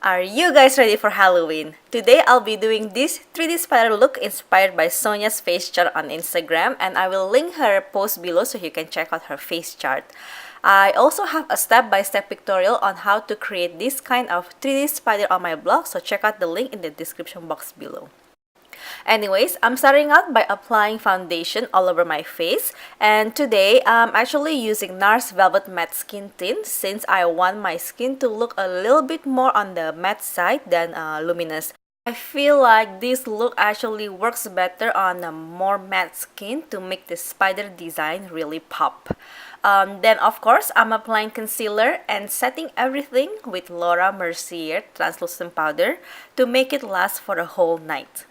Are you guys ready for Halloween? Today I'll be doing this 3D spider look inspired by Sonya's face chart on Instagram, and I will link her post below so you can check out her face chart. I also have a step-by-step tutorial on how to create this kind of 3D spider on my blog, so check out the link in the description box below. Anyways, I'm starting out by applying foundation all over my face, and today I'm actually using NARS Velvet Matte Skin Tint since I want my skin to look a little bit more on the matte side than luminous. I feel like this look actually works better on a more matte skin to make the spider design really pop. Then of course, I'm applying concealer and setting everything with Laura Mercier translucent powder to make it last for a whole night.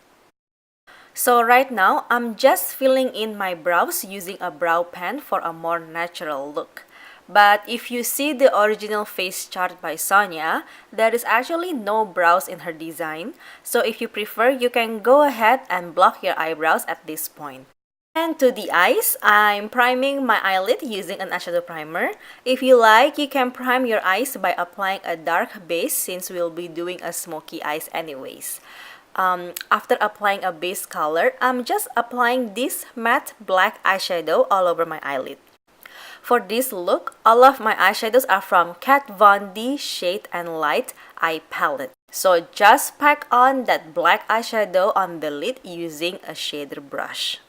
So right now, I'm just filling in my brows using a brow pen for a more natural look. But if you see the original face chart by Sonya, there is actually no brows in her design. So if you prefer, you can go ahead and block your eyebrows at this point. And to the eyes, I'm priming my eyelid using an eyeshadow primer. If you like, you can prime your eyes by applying a dark base since we'll be doing a smoky eyes anyways. After applying a base color, I'm just applying this matte black eyeshadow all over my eyelid. For this look, all of my eyeshadows are from Kat Von D SHADE+LIGHT eye palette. So just pack on that black eyeshadow on the lid using a shader brush.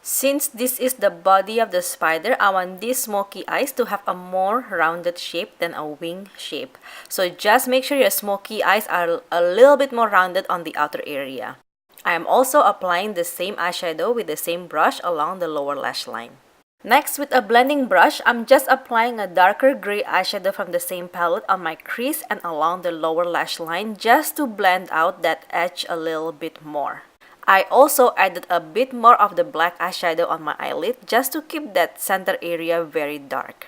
Since this is the body of the spider, I want these smoky eyes to have a more rounded shape than a wing shape. So just make sure your smoky eyes are a little bit more rounded on the outer area. I am also applying the same eyeshadow with the same brush along the lower lash line. Next, with a blending brush, I'm just applying a darker gray eyeshadow from the same palette on my crease and along the lower lash line just to blend out that edge a little bit more. I also added a bit more of the black eyeshadow on my eyelid just to keep that center area very dark.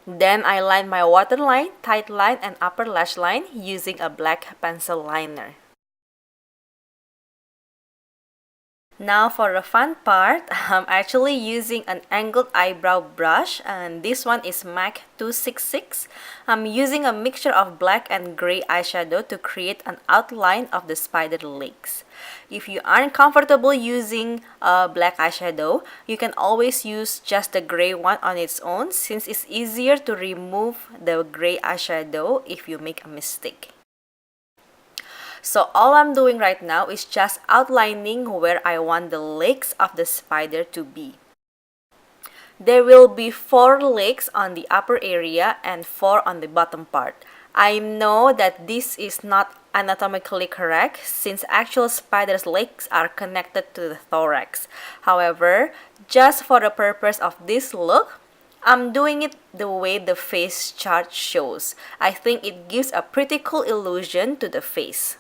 Then I line my waterline, tight line, and upper lash line using a black pencil liner. Now for the fun part, I'm actually using an angled eyebrow brush, and this one is MAC 266. I'm using a mixture of black and gray eyeshadow to create an outline of the spider legs. If you aren't comfortable using black eyeshadow, you can always use just the gray one on its own since it's easier to remove the gray eyeshadow if you make a mistake. So all I'm doing right now is just outlining where I want the legs of the spider to be. There will be 4 legs on the upper area and 4 on the bottom part. I know that this is not anatomically correct since actual spider's legs are connected to the thorax. However, just for the purpose of this look, I'm doing it the way the face chart shows. I think it gives a pretty cool illusion to the face.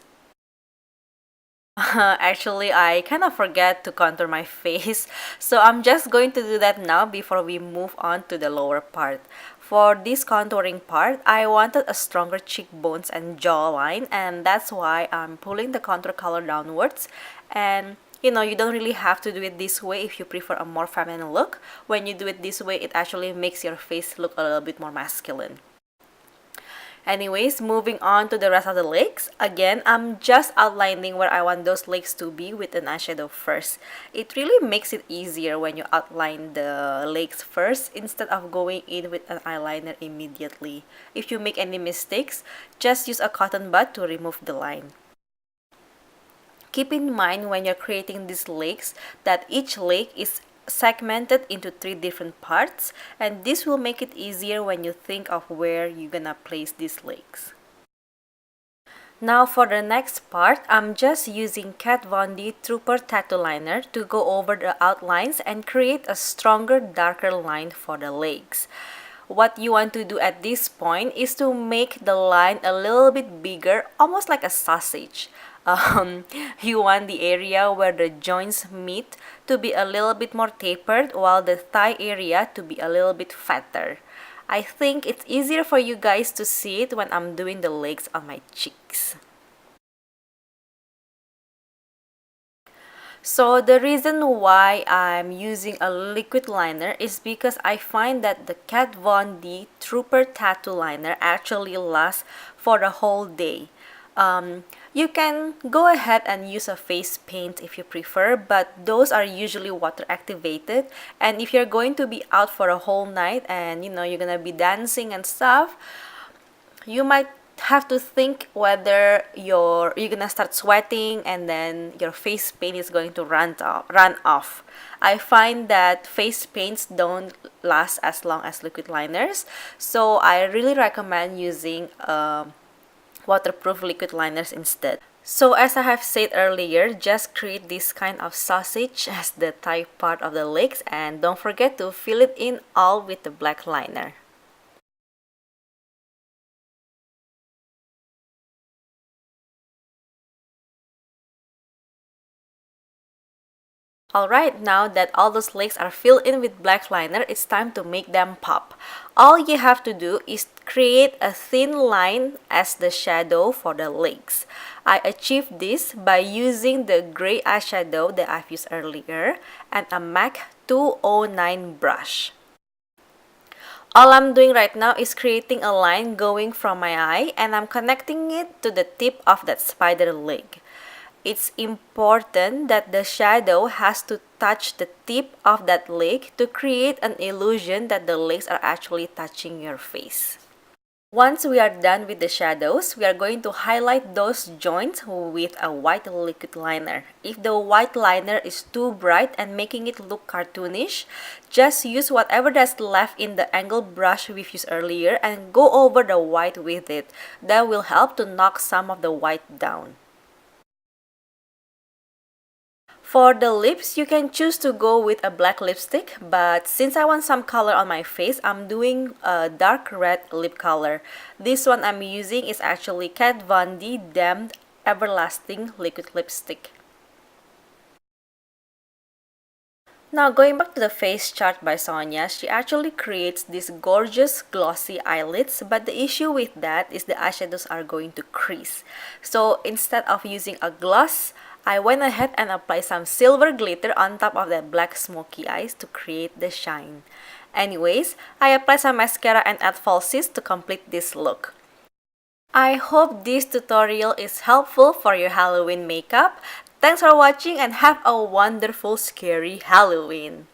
Actually, I kind of forget to contour my face, so I'm just going to do that now before we move on to the lower part. For this contouring part, I wanted a stronger cheekbones and jawline, and that's why I'm pulling the contour color downwards. And you know, you don't really have to do it this way if you prefer a more feminine look. When you do it this way, it actually makes your face look a little bit more masculine. Anyways, moving on to the rest of the legs. Again, I'm just outlining where I want those legs to be with an eyeshadow first. It really makes it easier when you outline the legs first instead of going in with an eyeliner immediately. If you make any mistakes, just use a cotton bud to remove the line. Keep in mind when you're creating these legs that each leg is segmented into 3 different parts, and this will make it easier when you think of where you're gonna place these legs. Now for the next part, I'm just using Kat Von D Trooper Tattoo Liner to go over the outlines and create a stronger, darker line for the legs. What you want to do at this point is to make the line a little bit bigger, almost like a sausage. You want the area where the joints meet to be a little bit more tapered, while the thigh area to be a little bit fatter. I think it's easier for you guys to see it when I'm doing the legs on my cheeks. So the reason why I'm using a liquid liner is because I find that the Kat Von D Trooper Tattoo Liner actually lasts for the whole day. You can go ahead and use a face paint if you prefer, but those are usually water activated, and if you're going to be out for a whole night and you're gonna be dancing and stuff, you might have to think whether you're gonna start sweating and then your face paint is going to run off. I find that face paints don't last as long as liquid liners, so I really recommend using waterproof liquid liners instead. So as I have said earlier, just create this kind of sausage as the thigh part of the legs, and don't forget to fill it in all with the black liner. Alright, now that all those legs are filled in with black liner, it's time to make them pop. All you have to do is create a thin line as the shadow for the legs. I achieved this by using the gray eyeshadow that I've used earlier and a MAC 209 brush. All I'm doing right now is creating a line going from my eye, and I'm connecting it to the tip of that spider leg. It's important that the shadow has to touch the tip of that leg to create an illusion that the legs are actually touching your face. Once we are done with the shadows, we are going to highlight those joints with a white liquid liner. If the white liner is too bright and making it look cartoonish, just use whatever that's left in the angled brush we've used earlier and go over the white with it. That will help to knock some of the white down. For the lips, you can choose to go with a black lipstick, but since I want some color on my face, I'm doing a dark red lip color. This one I'm using is actually Kat Von D Damned Everlasting Liquid Lipstick. Now going back to the face chart by Sonya, she actually creates these gorgeous glossy eyelids, but the issue with that is the eyeshadows are going to crease. So instead of using a gloss, I went ahead and applied some silver glitter on top of the black smoky eyes to create the shine. Anyways, I applied some mascara and add falsies to complete this look. I hope this tutorial is helpful for your Halloween makeup. Thanks for watching and have a wonderful scary Halloween!